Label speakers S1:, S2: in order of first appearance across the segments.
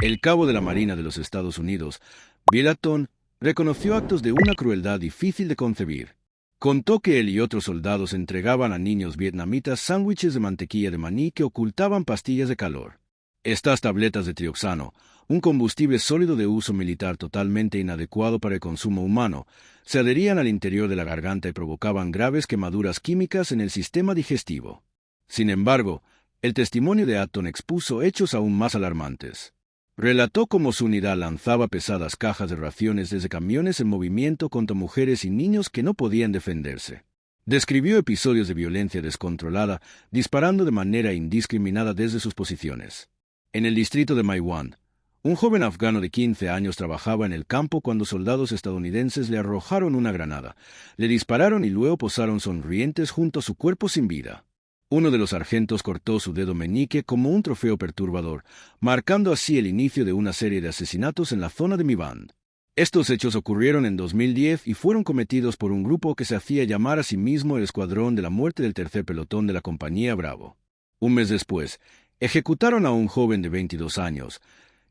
S1: El cabo de la Marina de los Estados Unidos, Bill Acton, reconoció actos de una crueldad difícil de concebir. Contó que él y otros soldados entregaban a niños vietnamitas sándwiches de mantequilla de maní que ocultaban pastillas de calor. Estas tabletas de trioxano, un combustible sólido de uso militar totalmente inadecuado para el consumo humano, se adherían al interior de la garganta y provocaban graves quemaduras químicas en el sistema digestivo. Sin embargo, el testimonio de Acton expuso hechos aún más alarmantes. Relató cómo su unidad lanzaba pesadas cajas de raciones desde camiones en movimiento contra mujeres y niños que no podían defenderse. Describió episodios de violencia descontrolada, disparando de manera indiscriminada desde sus posiciones. En el distrito de Maiwand, un joven afgano de 15 años trabajaba en el campo cuando soldados estadounidenses le arrojaron una granada, le dispararon y luego posaron sonrientes junto a su cuerpo sin vida. Uno de los sargentos cortó su dedo meñique como un trofeo perturbador, marcando así el inicio de una serie de asesinatos en la zona de Maiwand. Estos hechos ocurrieron en 2010 y fueron cometidos por un grupo que se hacía llamar a sí mismo el Escuadrón de la Muerte del Tercer Pelotón de la Compañía Bravo. Un mes después, ejecutaron a un joven de 22 años,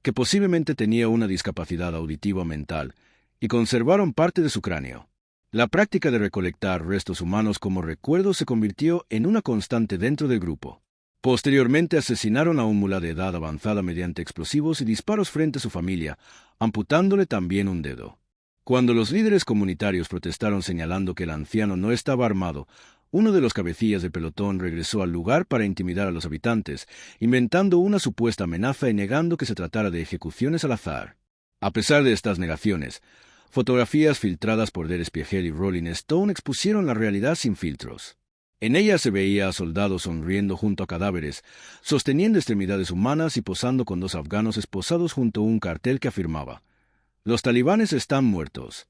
S1: que posiblemente tenía una discapacidad auditiva mental, y conservaron parte de su cráneo. La práctica de recolectar restos humanos como recuerdos se convirtió en una constante dentro del grupo. Posteriormente asesinaron a un mulá de edad avanzada mediante explosivos y disparos frente a su familia, amputándole también un dedo. Cuando los líderes comunitarios protestaron señalando que el anciano no estaba armado, uno de los cabecillas del pelotón regresó al lugar para intimidar a los habitantes, inventando una supuesta amenaza y negando que se tratara de ejecuciones al azar. A pesar de estas negaciones, fotografías filtradas por Der Spiegel y Rolling Stone expusieron la realidad sin filtros. En ellas se veía a soldados sonriendo junto a cadáveres, sosteniendo extremidades humanas y posando con dos afganos esposados junto a un cartel que afirmaba: «Los talibanes están muertos».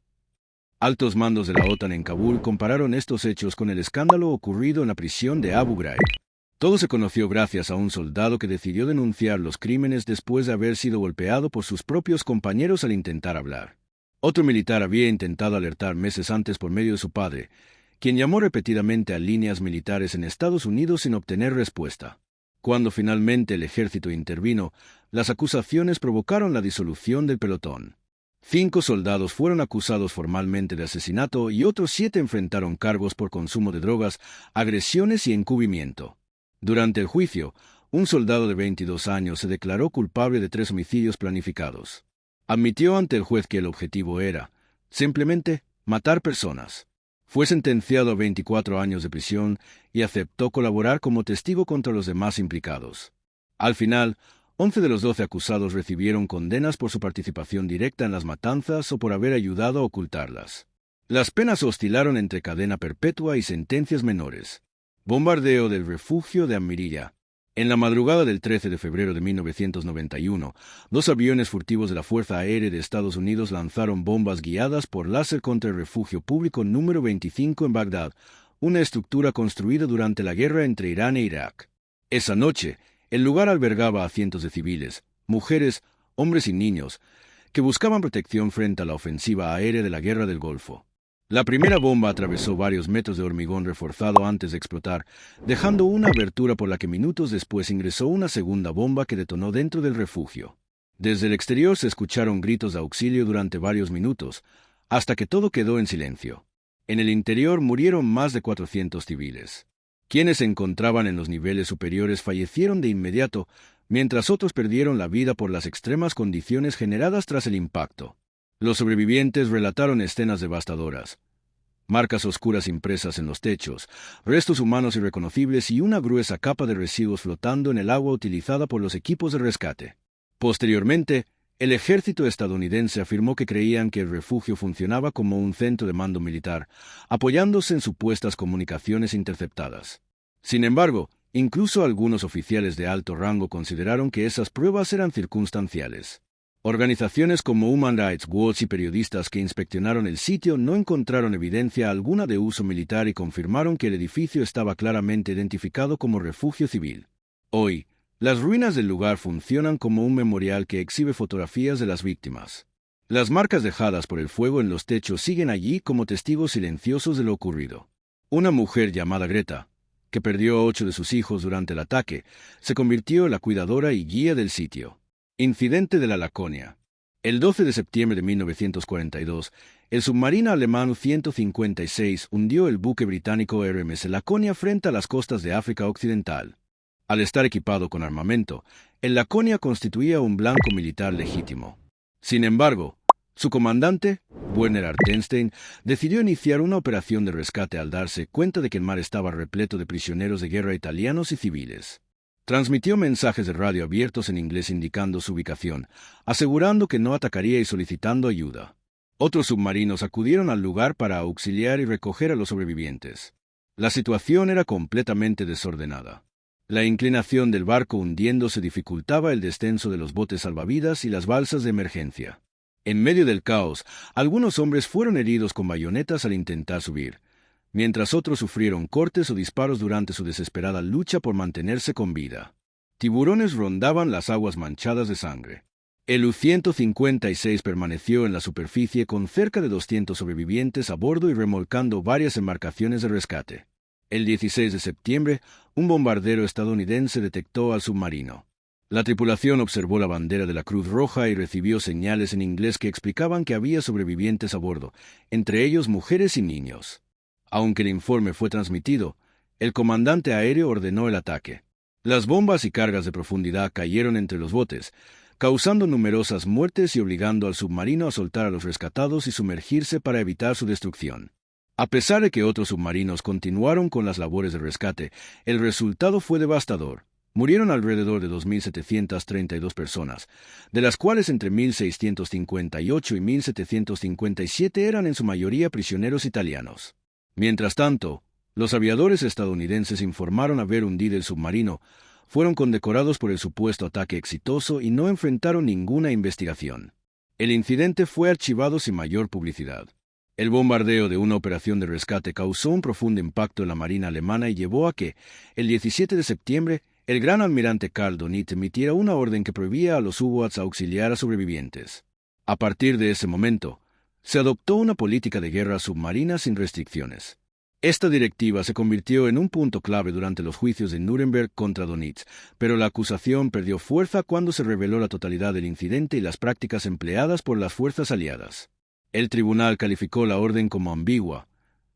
S1: Altos mandos de la OTAN en Kabul compararon estos hechos con el escándalo ocurrido en la prisión de Abu Ghraib. Todo se conoció gracias a un soldado que decidió denunciar los crímenes después de haber sido golpeado por sus propios compañeros al intentar hablar. Otro militar había intentado alertar meses antes por medio de su padre, quien llamó repetidamente a líneas militares en Estados Unidos sin obtener respuesta. Cuando finalmente el ejército intervino, las acusaciones provocaron la disolución del pelotón. 5 soldados fueron acusados formalmente de asesinato y otros 7 enfrentaron cargos por consumo de drogas, agresiones y encubrimiento. Durante el juicio, un soldado de 22 años se declaró culpable de 3 homicidios planificados. Admitió ante el juez que el objetivo era, simplemente, matar personas. Fue sentenciado a 24 años de prisión y aceptó colaborar como testigo contra los demás implicados. Al final, 11 de los 12 acusados recibieron condenas por su participación directa en las matanzas o por haber ayudado a ocultarlas. Las penas oscilaron entre cadena perpetua y sentencias menores. Bombardeo del refugio de Amirilla. En la madrugada del 13 de febrero de 1991, 2 aviones furtivos de la Fuerza Aérea de Estados Unidos lanzaron bombas guiadas por láser contra el refugio público número 25 en Bagdad, una estructura construida durante la guerra entre Irán e Irak. Esa noche, el lugar albergaba a cientos de civiles, mujeres, hombres y niños, que buscaban protección frente a la ofensiva aérea de la Guerra del Golfo. La primera bomba atravesó varios metros de hormigón reforzado antes de explotar, dejando una abertura por la que minutos después ingresó una segunda bomba que detonó dentro del refugio. Desde el exterior se escucharon gritos de auxilio durante varios minutos, hasta que todo quedó en silencio. En el interior murieron más de 400 civiles. Quienes se encontraban en los niveles superiores fallecieron de inmediato, mientras otros perdieron la vida por las extremas condiciones generadas tras el impacto. Los sobrevivientes relataron escenas devastadoras. Marcas oscuras impresas en los techos, restos humanos irreconocibles y una gruesa capa de residuos flotando en el agua utilizada por los equipos de rescate. Posteriormente, el ejército estadounidense afirmó que creían que el refugio funcionaba como un centro de mando militar, apoyándose en supuestas comunicaciones interceptadas. Sin embargo, incluso algunos oficiales de alto rango consideraron que esas pruebas eran circunstanciales. Organizaciones como Human Rights Watch y periodistas que inspeccionaron el sitio no encontraron evidencia alguna de uso militar y confirmaron que el edificio estaba claramente identificado como refugio civil. Hoy, las ruinas del lugar funcionan como un memorial que exhibe fotografías de las víctimas. Las marcas dejadas por el fuego en los techos siguen allí como testigos silenciosos de lo ocurrido. Una mujer llamada Greta, que perdió a 8 de sus hijos durante el ataque, se convirtió en la cuidadora y guía del sitio. Incidente de la Laconia. El 12 de septiembre de 1942, el submarino alemán U-156 hundió el buque británico RMS Laconia frente a las costas de África Occidental. Al estar equipado con armamento, el Laconia constituía un blanco militar legítimo. Sin embargo, su comandante, Werner Artenstein, decidió iniciar una operación de rescate al darse cuenta de que el mar estaba repleto de prisioneros de guerra italianos y civiles. Transmitió mensajes de radio abiertos en inglés indicando su ubicación, asegurando que no atacaría y solicitando ayuda. Otros submarinos acudieron al lugar para auxiliar y recoger a los sobrevivientes. La situación era completamente desordenada. La inclinación del barco hundiéndose dificultaba el descenso de los botes salvavidas y las balsas de emergencia. En medio del caos, algunos hombres fueron heridos con bayonetas al intentar subir, mientras otros sufrieron cortes o disparos durante su desesperada lucha por mantenerse con vida. Tiburones rondaban las aguas manchadas de sangre. El U-156 permaneció en la superficie con cerca de 200 sobrevivientes a bordo y remolcando varias embarcaciones de rescate. El 16 de septiembre, un bombardero estadounidense detectó al submarino. La tripulación observó la bandera de la Cruz Roja y recibió señales en inglés que explicaban que había sobrevivientes a bordo, entre ellos mujeres y niños. Aunque el informe fue transmitido, el comandante aéreo ordenó el ataque. Las bombas y cargas de profundidad cayeron entre los botes, causando numerosas muertes y obligando al submarino a soltar a los rescatados y sumergirse para evitar su destrucción. A pesar de que otros submarinos continuaron con las labores de rescate, el resultado fue devastador. Murieron alrededor de 2.732 personas, de las cuales entre 1.658 y 1.757 eran en su mayoría prisioneros italianos. Mientras tanto, los aviadores estadounidenses informaron haber hundido el submarino, fueron condecorados por el supuesto ataque exitoso y no enfrentaron ninguna investigación. El incidente fue archivado sin mayor publicidad. El bombardeo de una operación de rescate causó un profundo impacto en la marina alemana y llevó a que, el 17 de septiembre, el gran almirante Karl Donit emitiera una orden que prohibía a los U-Boats auxiliar a sobrevivientes. A partir de ese momento, se adoptó una política de guerra submarina sin restricciones. Esta directiva se convirtió en un punto clave durante los juicios de Nuremberg contra Donitz, pero la acusación perdió fuerza cuando se reveló la totalidad del incidente y las prácticas empleadas por las fuerzas aliadas. El tribunal calificó la orden como ambigua,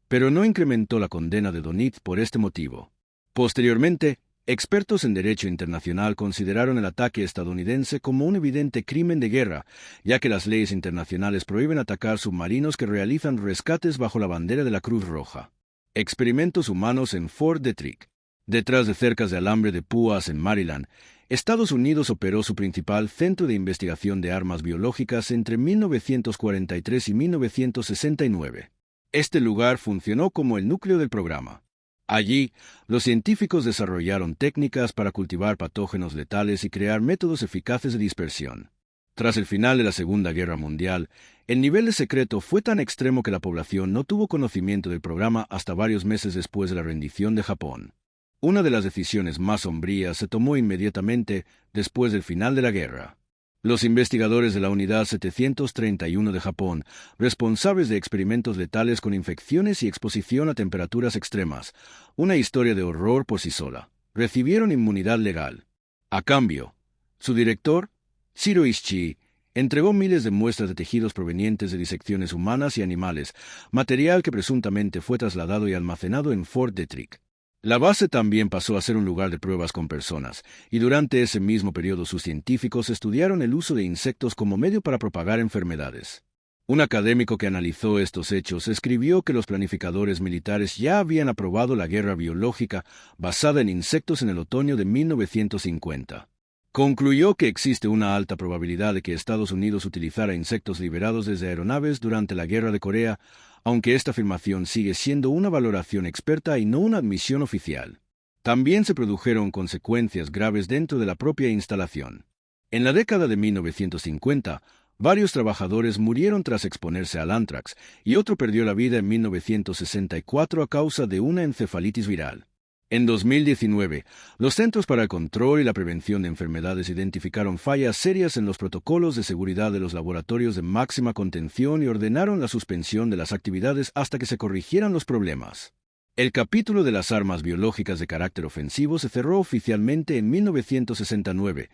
S1: pero no incrementó la condena de Donitz por este motivo. Posteriormente, expertos en derecho internacional consideraron el ataque estadounidense como un evidente crimen de guerra, ya que las leyes internacionales prohíben atacar submarinos que realizan rescates bajo la bandera de la Cruz Roja. Experimentos humanos en Fort Detrick. Detrás de cercas de alambre de púas en Maryland, Estados Unidos operó su principal centro de investigación de armas biológicas entre 1943 y 1969. Este lugar funcionó como el núcleo del programa. Allí, los científicos desarrollaron técnicas para cultivar patógenos letales y crear métodos eficaces de dispersión. Tras el final de la Segunda Guerra Mundial, el nivel de secreto fue tan extremo que la población no tuvo conocimiento del programa hasta varios meses después de la rendición de Japón. Una de las decisiones más sombrías se tomó inmediatamente después del final de la guerra. Los investigadores de la Unidad 731 de Japón, responsables de experimentos letales con infecciones y exposición a temperaturas extremas, una historia de horror por sí sola, recibieron inmunidad legal. A cambio, su director, Shiro Ishii, entregó miles de muestras de tejidos provenientes de disecciones humanas y animales, material que presuntamente fue trasladado y almacenado en Fort Detrick. La base también pasó a ser un lugar de pruebas con personas, y durante ese mismo periodo sus científicos estudiaron el uso de insectos como medio para propagar enfermedades. Un académico que analizó estos hechos escribió que los planificadores militares ya habían aprobado la guerra biológica basada en insectos en el otoño de 1950. Concluyó que existe una alta probabilidad de que Estados Unidos utilizara insectos liberados desde aeronaves durante la Guerra de Corea, aunque esta afirmación sigue siendo una valoración experta y no una admisión oficial. También se produjeron consecuencias graves dentro de la propia instalación. En la década de 1950, varios trabajadores murieron tras exponerse al anthrax, y otro perdió la vida en 1964 a causa de una encefalitis viral. En 2019, los Centros para el Control y la Prevención de Enfermedades identificaron fallas serias en los protocolos de seguridad de los laboratorios de máxima contención y ordenaron la suspensión de las actividades hasta que se corrigieran los problemas. El capítulo de las armas biológicas de carácter ofensivo se cerró oficialmente en 1969,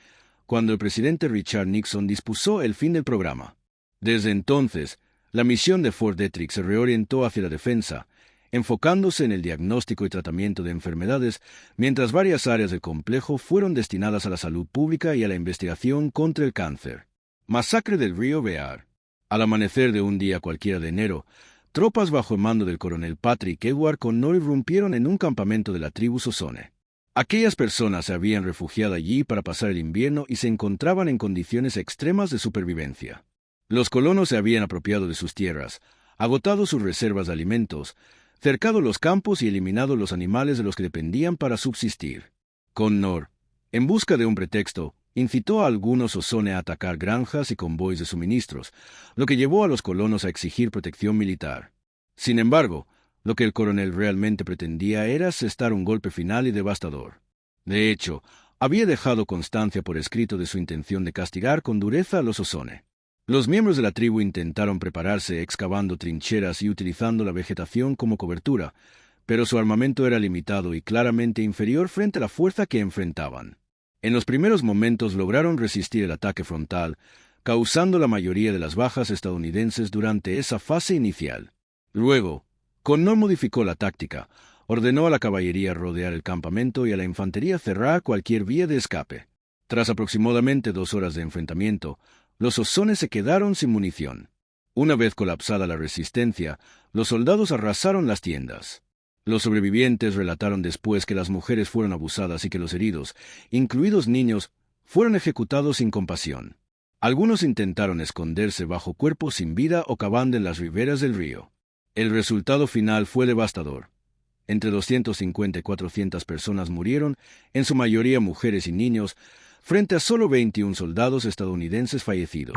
S1: cuando el presidente Richard Nixon dispuso el fin del programa. Desde entonces, la misión de Fort Detrick se reorientó hacia la defensa, enfocándose en el diagnóstico y tratamiento de enfermedades, mientras varias áreas del complejo fueron destinadas a la salud pública y a la investigación contra el cáncer. Masacre del río Bear. Al amanecer de un día cualquiera de enero, tropas bajo el mando del coronel Patrick Edward Connor irrumpieron en un campamento de la tribu Sosone. Aquellas personas se habían refugiado allí para pasar el invierno y se encontraban en condiciones extremas de supervivencia. Los colonos se habían apropiado de sus tierras, agotado sus reservas de alimentos, cercado los campos y eliminado los animales de los que dependían para subsistir. Connor, en busca de un pretexto, incitó a algunos Sosone a atacar granjas y convoys de suministros, lo que llevó a los colonos a exigir protección militar. Sin embargo, lo que el coronel realmente pretendía era asestar un golpe final y devastador. De hecho, había dejado constancia por escrito de su intención de castigar con dureza a los Sosone. Los miembros de la tribu intentaron prepararse excavando trincheras y utilizando la vegetación como cobertura, pero su armamento era limitado y claramente inferior frente a la fuerza que enfrentaban. En los primeros momentos lograron resistir el ataque frontal, causando la mayoría de las bajas estadounidenses durante esa fase inicial. Luego, Connor modificó la táctica, ordenó a la caballería rodear el campamento y a la infantería cerrar cualquier vía de escape. Tras aproximadamente 2 horas de enfrentamiento, los Sosone se quedaron sin munición. Una vez colapsada la resistencia, los soldados arrasaron las tiendas. Los sobrevivientes relataron después que las mujeres fueron abusadas y que los heridos, incluidos niños, fueron ejecutados sin compasión. Algunos intentaron esconderse bajo cuerpos sin vida o cavando en las riberas del río. El resultado final fue devastador. Entre 250 y 400 personas murieron, en su mayoría mujeres y niños, frente a solo 21 soldados estadounidenses fallecidos.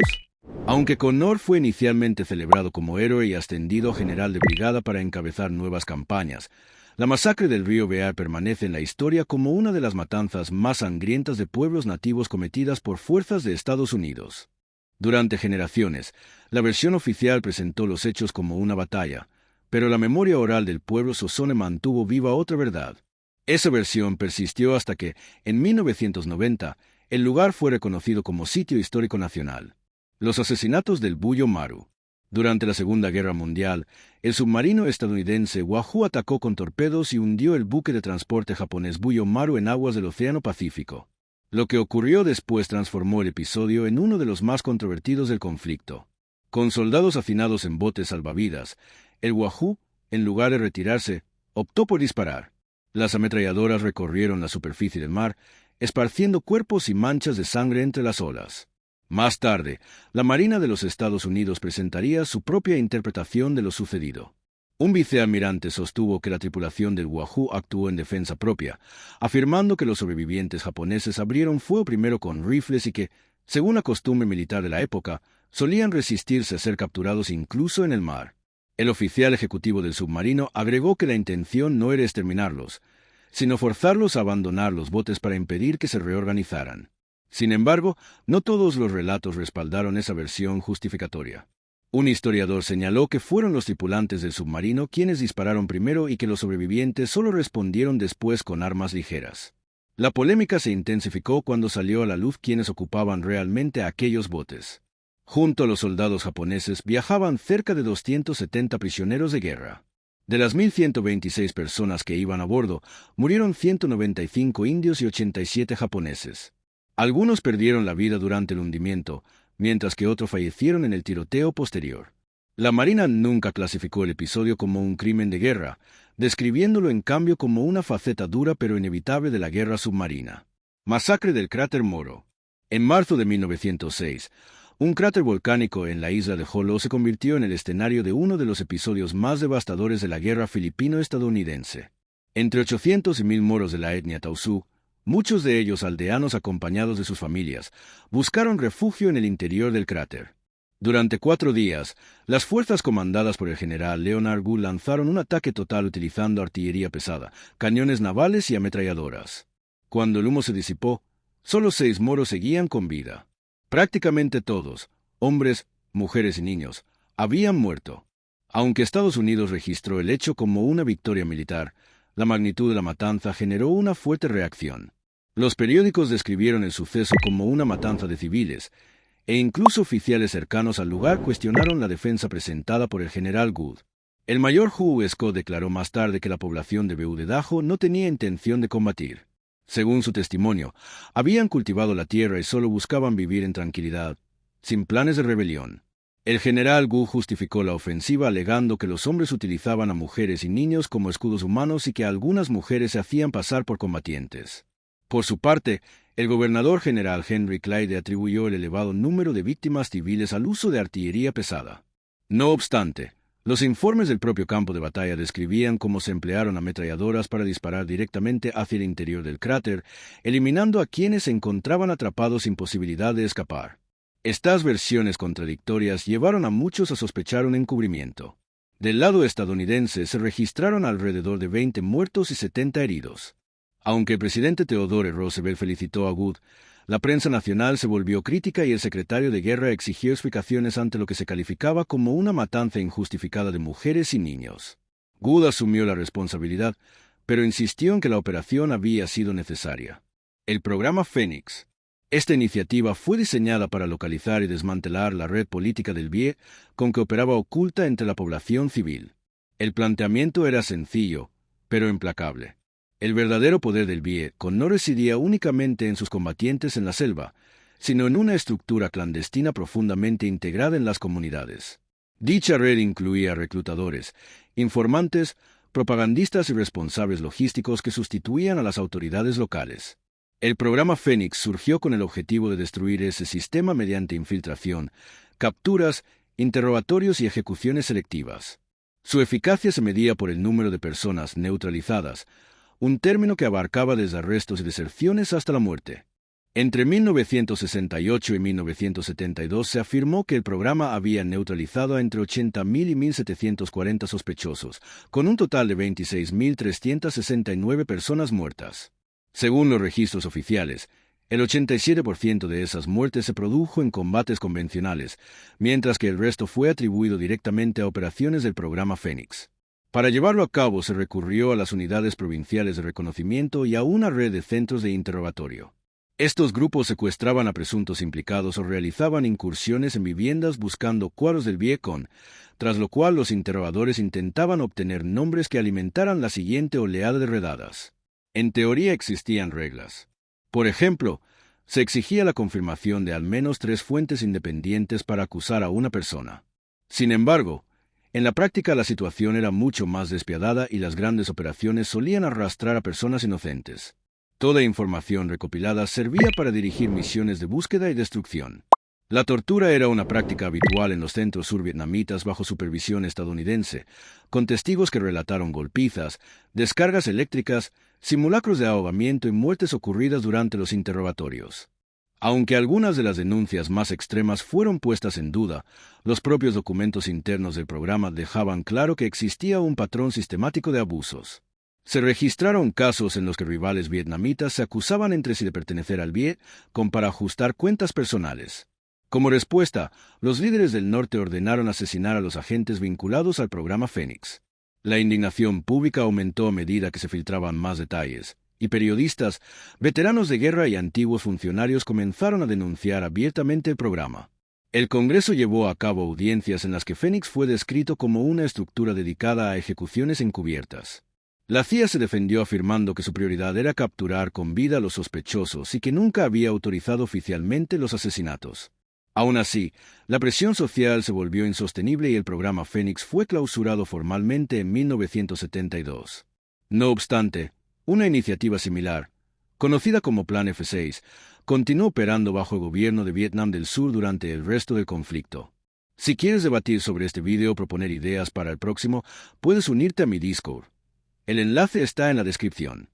S1: Aunque Connor fue inicialmente celebrado como héroe y ascendido a general de brigada para encabezar nuevas campañas, la masacre del río Bear permanece en la historia como una de las matanzas más sangrientas de pueblos nativos cometidas por fuerzas de Estados Unidos. Durante generaciones, la versión oficial presentó los hechos como una batalla, pero la memoria oral del pueblo Sosone mantuvo viva otra verdad. Esa versión persistió hasta que, en 1990, el lugar fue reconocido como Sitio Histórico Nacional. Los asesinatos del Buyo Maru. Durante la Segunda Guerra Mundial, el submarino estadounidense Wahoo atacó con torpedos y hundió el buque de transporte japonés Buyo Maru en aguas del Océano Pacífico. Lo que ocurrió después transformó el episodio en uno de los más controvertidos del conflicto. Con soldados hacinados en botes salvavidas, el Wahoo, en lugar de retirarse, optó por disparar. Las ametralladoras recorrieron la superficie del mar, esparciendo cuerpos y manchas de sangre entre las olas. Más tarde, la Marina de los Estados Unidos presentaría su propia interpretación de lo sucedido. Un vicealmirante sostuvo que la tripulación del Wahoo actuó en defensa propia, afirmando que los sobrevivientes japoneses abrieron fuego primero con rifles y que, según la costumbre militar de la época, solían resistirse a ser capturados incluso en el mar. El oficial ejecutivo del submarino agregó que la intención no era exterminarlos, sino forzarlos a abandonar los botes para impedir que se reorganizaran. Sin embargo, no todos los relatos respaldaron esa versión justificatoria. Un historiador señaló que fueron los tripulantes del submarino quienes dispararon primero y que los sobrevivientes solo respondieron después con armas ligeras. La polémica se intensificó cuando salió a la luz quienes ocupaban realmente aquellos botes. Junto a los soldados japoneses viajaban cerca de 270 prisioneros de guerra. De las 1.126 personas que iban a bordo, murieron 195 indios y 87 japoneses. Algunos perdieron la vida durante el hundimiento, mientras que otros fallecieron en el tiroteo posterior. La Marina nunca clasificó el episodio como un crimen de guerra, describiéndolo en cambio como una faceta dura pero inevitable de la guerra submarina. Masacre del cráter Moro. En marzo de 1906, un cráter volcánico en la isla de Jolo se convirtió en el escenario de uno de los episodios más devastadores de la guerra filipino-estadounidense. Entre 800 y 1.000 moros de la etnia Tausú, muchos de ellos aldeanos acompañados de sus familias, buscaron refugio en el interior del cráter. Durante 4 días, las fuerzas comandadas por el general Leonard Gu lanzaron un ataque total utilizando artillería pesada, cañones navales y ametralladoras. Cuando el humo se disipó, solo 6 moros seguían con vida. Prácticamente todos, hombres, mujeres y niños, habían muerto. Aunque Estados Unidos registró el hecho como una victoria militar, la magnitud de la matanza generó una fuerte reacción. Los periódicos describieron el suceso como una matanza de civiles, e incluso oficiales cercanos al lugar cuestionaron la defensa presentada por el general Good. El mayor Hugh Scott declaró más tarde que la población de Beudedajo no tenía intención de combatir. Según su testimonio, habían cultivado la tierra y solo buscaban vivir en tranquilidad, sin planes de rebelión. El general Gu justificó la ofensiva alegando que los hombres utilizaban a mujeres y niños como escudos humanos y que algunas mujeres se hacían pasar por combatientes. Por su parte, el gobernador general Henry Clyde atribuyó el elevado número de víctimas civiles al uso de artillería pesada. No obstante, los informes del propio campo de batalla describían cómo se emplearon ametralladoras para disparar directamente hacia el interior del cráter, eliminando a quienes se encontraban atrapados sin posibilidad de escapar. Estas versiones contradictorias llevaron a muchos a sospechar un encubrimiento. Del lado estadounidense se registraron alrededor de 20 muertos y 70 heridos. Aunque el presidente Theodore Roosevelt felicitó a Good, la prensa nacional se volvió crítica y el secretario de Guerra exigió explicaciones ante lo que se calificaba como una matanza injustificada de mujeres y niños. Good asumió la responsabilidad, pero insistió en que la operación había sido necesaria. El programa Fénix. Esta iniciativa fue diseñada para localizar y desmantelar la red política del BIE con que operaba oculta entre la población civil. El planteamiento era sencillo, pero implacable. El verdadero poder del Vietcong no residía únicamente en sus combatientes en la selva, sino en una estructura clandestina profundamente integrada en las comunidades. Dicha red incluía reclutadores, informantes, propagandistas y responsables logísticos que sustituían a las autoridades locales. El programa Fénix surgió con el objetivo de destruir ese sistema mediante infiltración, capturas, interrogatorios y ejecuciones selectivas. Su eficacia se medía por el número de personas neutralizadas, un término que abarcaba desde arrestos y deserciones hasta la muerte. Entre 1968 y 1972 se afirmó que el programa había neutralizado a entre 80.000 y 1.740 sospechosos, con un total de 26.369 personas muertas. Según los registros oficiales, el 87% de esas muertes se produjo en combates convencionales, mientras que el resto fue atribuido directamente a operaciones del programa Fénix. Para llevarlo a cabo se recurrió a las unidades provinciales de reconocimiento y a una red de centros de interrogatorio. Estos grupos secuestraban a presuntos implicados o realizaban incursiones en viviendas buscando cuadros del Vietcong, tras lo cual los interrogadores intentaban obtener nombres que alimentaran la siguiente oleada de redadas. En teoría existían reglas. Por ejemplo, se exigía la confirmación de al menos 3 fuentes independientes para acusar a una persona. Sin embargo, en la práctica la situación era mucho más despiadada y las grandes operaciones solían arrastrar a personas inocentes. Toda información recopilada servía para dirigir misiones de búsqueda y destrucción. La tortura era una práctica habitual en los centros survietnamitas bajo supervisión estadounidense, con testigos que relataron golpizas, descargas eléctricas, simulacros de ahogamiento y muertes ocurridas durante los interrogatorios. Aunque algunas de las denuncias más extremas fueron puestas en duda, los propios documentos internos del programa dejaban claro que existía un patrón sistemático de abusos. Se registraron casos en los que rivales vietnamitas se acusaban entre sí de pertenecer al Vietcong para ajustar cuentas personales. Como respuesta, los líderes del norte ordenaron asesinar a los agentes vinculados al programa Fénix. La indignación pública aumentó a medida que se filtraban más detalles, y periodistas, veteranos de guerra y antiguos funcionarios comenzaron a denunciar abiertamente el programa. El Congreso llevó a cabo audiencias en las que Fénix fue descrito como una estructura dedicada a ejecuciones encubiertas. La CIA se defendió afirmando que su prioridad era capturar con vida a los sospechosos y que nunca había autorizado oficialmente los asesinatos. Aún así, la presión social se volvió insostenible y el programa Fénix fue clausurado formalmente en 1972. No obstante, una iniciativa similar, conocida como Plan F6, continuó operando bajo el gobierno de Vietnam del Sur durante el resto del conflicto. Si quieres debatir sobre este video o proponer ideas para el próximo, puedes unirte a mi Discord. El enlace está en la descripción.